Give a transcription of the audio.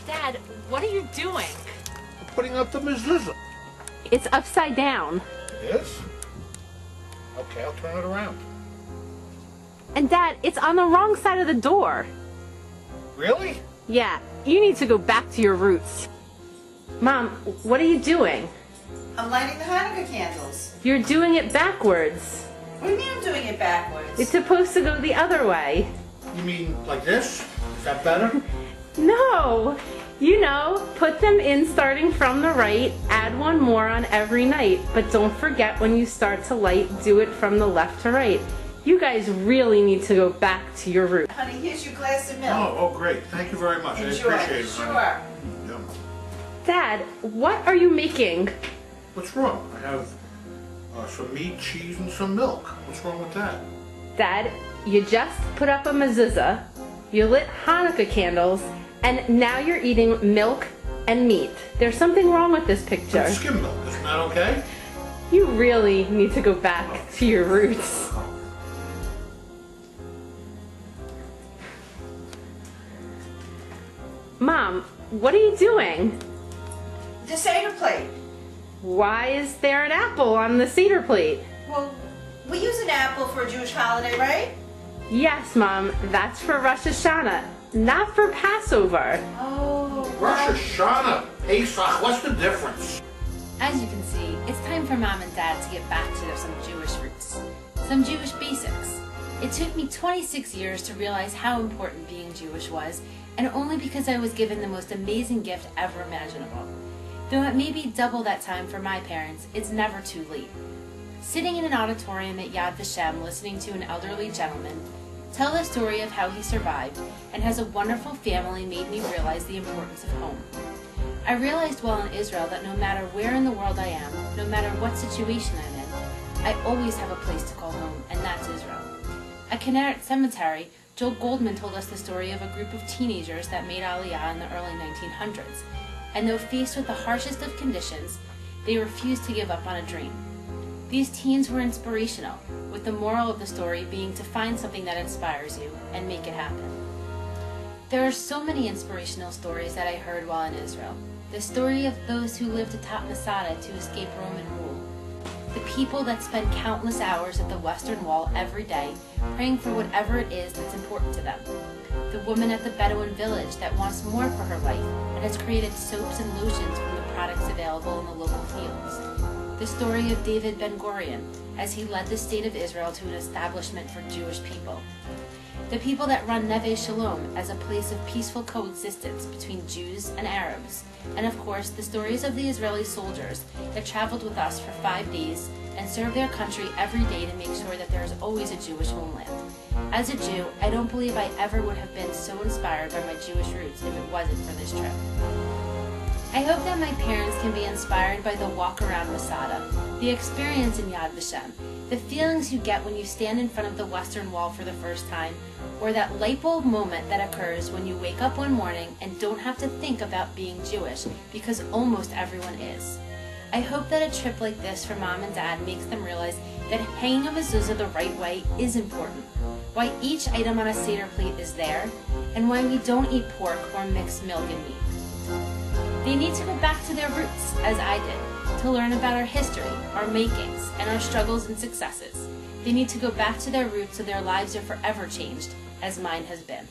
Dad, what are you doing? I'm putting up the mezuzah. It's upside down. It is? Okay, I'll turn it around. And Dad, it's on the wrong side of the door. Really? Yeah, you need to go back to your roots. Mom, what are you doing? I'm lighting the Hanukkah candles. You're doing it backwards. What do you mean I'm doing it backwards? It's supposed to go the other way. You mean like this? Is that better? No! You know, put them in starting from the right, add one more on every night, but don't forget when you start to light, do it from the left to right. You guys really need to go back to your roots. Honey, here's your glass of milk. Oh, great. Thank you very much. Enjoy. I appreciate it, honey. Sure. Yum. Dad, what are you making? What's wrong? I have some meat, cheese, and some milk. What's wrong with that? Dad, you just put up a mezuzah, you lit Hanukkah candles, and now you're eating milk and meat. There's something wrong with this picture. It's skim milk. Isn't that okay? You really need to go back to your roots. Mom, what are you doing? The Seder plate. Why is there an apple on the Seder plate? Well, we use an apple for a Jewish holiday, right? Yes, Mom, that's for Rosh Hashanah, not for Passover. Oh, Rosh Hashanah, Pesach, what's the difference? As you can see, it's time for Mom and Dad to get back to some Jewish roots, some Jewish basics. It took me 26 years to realize how important being Jewish was, and only because I was given the most amazing gift ever imaginable. Though it may be double that time for my parents, it's never too late. Sitting in an auditorium at Yad Vashem listening to an elderly gentleman tell the story of how he survived and has a wonderful family made me realize the importance of home. I realized while in Israel that no matter where in the world I am, no matter what situation I'm in, I always have a place to call home, and that's Israel. At Kinneret Cemetery, Joel Goldman told us the story of a group of teenagers that made Aliyah in the early 1900s, and though faced with the harshest of conditions, they refused to give up on a dream. These teens were inspirational, with the moral of the story being to find something that inspires you and make it happen. There are so many inspirational stories that I heard while in Israel. The story of those who lived atop Masada to escape Roman rule. The people that spend countless hours at the Western Wall every day, praying for whatever it is that's important to them. The woman at the Bedouin village that wants more for her life and has created soaps and lotions from the products available in the local fields. The story of David Ben-Gurion as he led the state of Israel to an establishment for Jewish people. The people that run Neve Shalom as a place of peaceful coexistence between Jews and Arabs. And of course, the stories of the Israeli soldiers that traveled with us for 5 days and served their country every day to make sure that there is always a Jewish homeland. As a Jew, I don't believe I ever would have been so inspired by my Jewish roots if it wasn't for this trip. I hope that my parents can be inspired by the walk around Masada, the experience in Yad Vashem, the feelings you get when you stand in front of the Western Wall for the first time, or that light bulb moment that occurs when you wake up one morning and don't have to think about being Jewish, because almost everyone is. I hope that a trip like this for Mom and Dad makes them realize that hanging a mezuzah the right way is important, why each item on a Seder plate is there, and why we don't eat pork or mixed milk and meat. They need to go back to their roots, as I did, to learn about our history, our makings, and our struggles and successes. They need to go back to their roots so their lives are forever changed, as mine has been.